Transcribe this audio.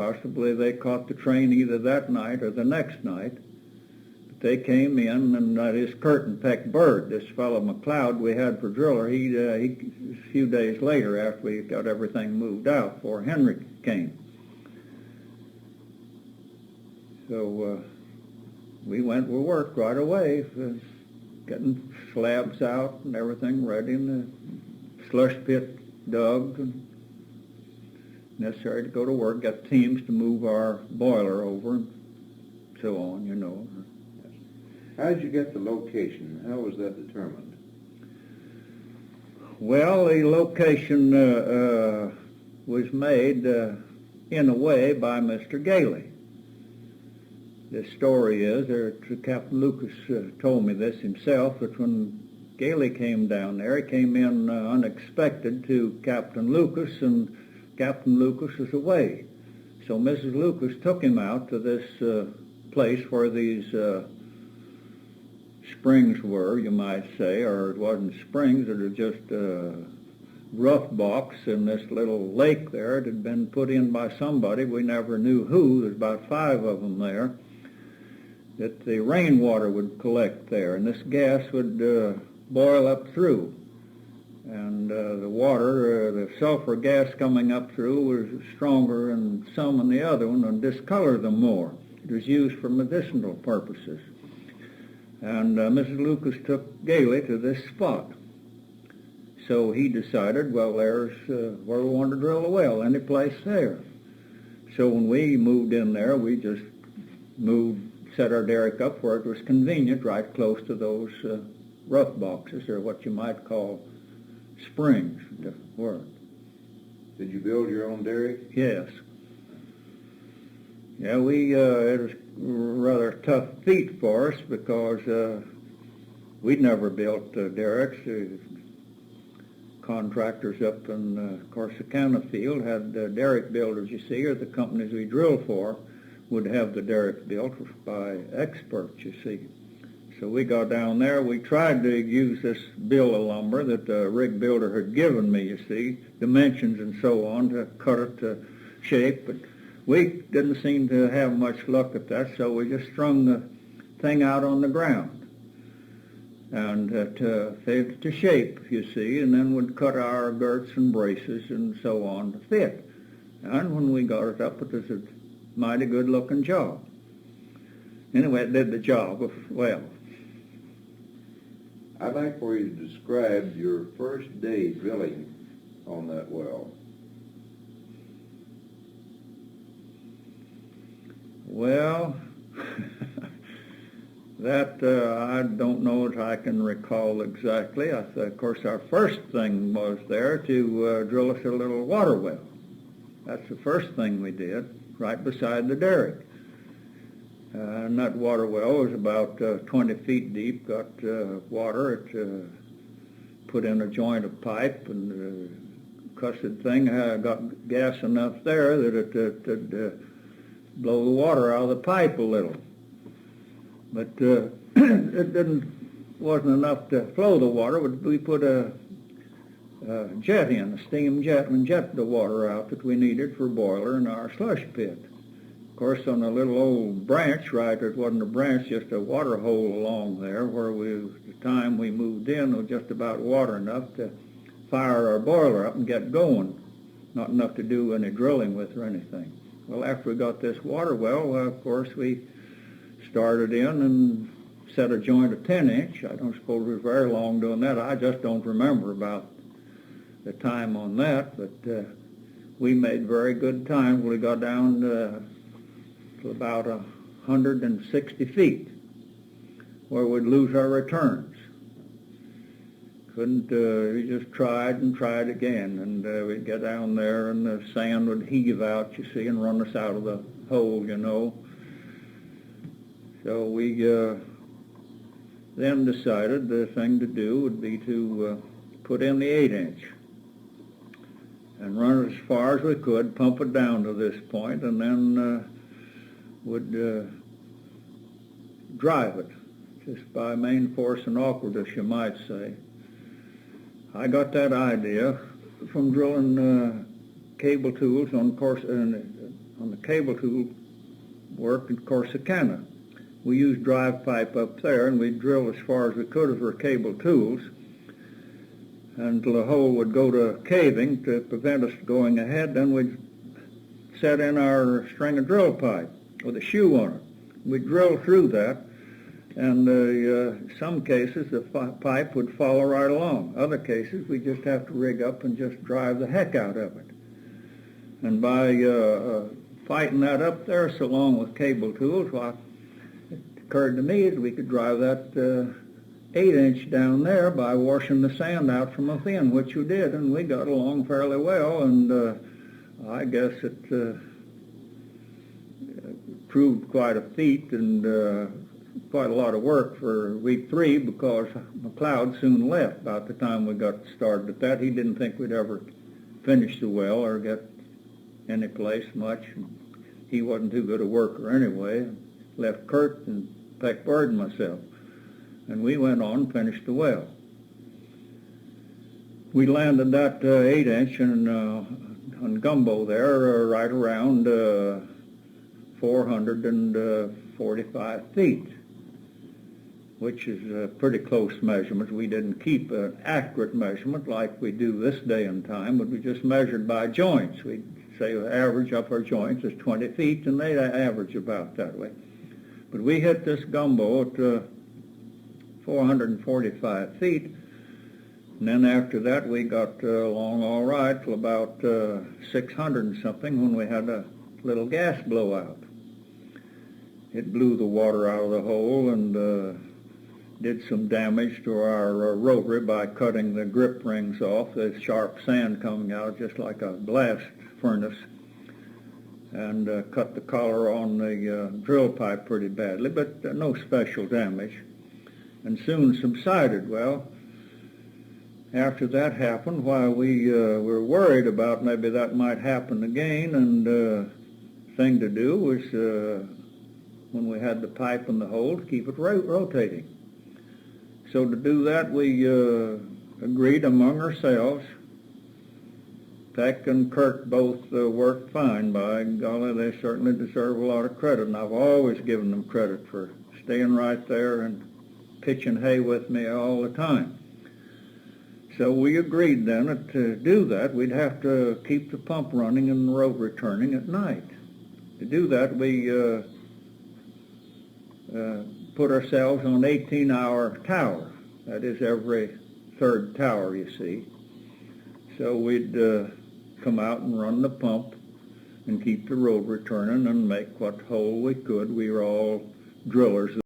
Possibly they caught the train either that night or the next night. But they came in, and this curtain peck bird, this fellow McLeod we had for driller, he a few days later after we got everything moved out before Henry came. So we worked right away, getting slabs out and everything ready, and the slush pit dug, and necessary to go to work, got teams to move our boiler over, and so on, you know. How did you get the location? How was that determined? Well, the location was made in a way by Mr. Gailey. The story is, Captain Lucas told me this himself, that when Gailey came down there, he came in unexpected to Captain Lucas, and Captain Lucas was away. So Mrs. Lucas took him out to this place where these springs were, you might say, or it wasn't springs, it was just rough box in this little lake there. It had been put in by somebody, we never knew who. There's about 5 of them there, that the rainwater would collect there, and this gas would boil up through. And the water, the sulfur gas coming up through was stronger in some than the other one and discolored them more. It was used for medicinal purposes. And Mrs. Lucas took Gailey to this spot. So he decided, well, there's where we want to drill a well, any place there. So when we moved in there, we just set our derrick up where it was convenient, right close to those rough boxes, or what you might call springs, different word. Did you build your own derrick? Yes. Yeah, it was rather tough feat for us because we'd never built derricks. Contractors up in Corsicana Field had derrick builders, you see, or the companies we drilled for would have the derrick built by experts, you see. So we got down there. We tried to use this bill of lumber that the rig builder had given me, you see, dimensions and so on, to cut it to shape. But we didn't seem to have much luck at that, so we just strung the thing out on the ground and to shape, you see, and then would cut our girts and braces and so on to fit. And when we got it up, it was a mighty good-looking job. Anyway, it did the job well. I'd like for you to describe your first day drilling on that well. Well, that I don't know if I can recall exactly. Of course, our first thing was there to drill us a little water well. That's the first thing we did, right beside the derrick. And that water well was about 20 feet deep, got water. It put in a joint of pipe, and the cussed thing got gas enough there that it blow the water out of the pipe a little. But it wasn't enough to flow the water. We put a jet in, a steam jet, and jet the water out that we needed for boiler in our slush pit. Of course, on a little old branch, right, it wasn't a branch, just a water hole along there where the time we moved in was just about water enough to fire our boiler up and get going. Not enough to do any drilling with or anything. Well, after we got this water well, of course, we started in and set a joint of 10-inch. I don't suppose we were very long doing that. I just don't remember about the time on that, but we made very good time. We got down to about 160 feet, where we'd lose our returns. We just tried and tried again, and we'd get down there, and the sand would heave out, you see, and run us out of the hole, you know. So we then decided the thing to do would be to put in the 8-inch and run it as far as we could, pump it down to this point, and then would drive it, just by main force and awkwardness, you might say. I got that idea from drilling cable tools on on the cable tool work in Corsicana. We used drive pipe up there, and we'd drill as far as we could with our cable tools until the hole would go to caving to prevent us going ahead. Then we'd set in our string of drill pipe with a shoe on it. We'd drill through that, and in some cases the pipe would follow right along. Other cases we just have to rig up and just drive the heck out of it. And by fighting that up there so long with cable tools, well, it occurred to me that we could drive that 8-inch down there by washing the sand out from within, which we did, and we got along fairly well, and I guess it proved quite a feat and quite a lot of work for week 3, because McLeod soon left about the time we got started at that. He didn't think we'd ever finish the well or get any place much. He wasn't too good a worker anyway. Left Kurt and Peck Bird and myself, and we went on and finished the well. We landed that 8-inch on Gumbo there right around 445 feet, which is a pretty close measurement. We didn't keep an accurate measurement like we do this day and time, but we just measured by joints. We'd say the average up our joints is 20 feet, and they average about that way. But we hit this Gumbo at 445 feet, and then after that we got along all right till about 600 and something, when we had a little gas blowout. It blew the water out of the hole and did some damage to our rotary by cutting the grip rings off. There's sharp sand coming out just like a blast furnace, and cut the collar on the drill pipe pretty badly, but no special damage, and soon subsided. Well, after that happened, while we were worried about maybe that might happen again, and thing to do was when we had the pipe in the hole to keep it rotating. So to do that, we agreed among ourselves. Peck and Kirk both worked fine. By golly, they certainly deserve a lot of credit, and I've always given them credit for staying right there and pitching hay with me all the time. So we agreed then that to do that, we'd have to keep the pump running and the rotary turning at night. To do that, we put ourselves on an 18-hour tower. That is every third tower, you see. So we'd come out and run the pump and keep the rotary turning and make what hole we could. We were all drillers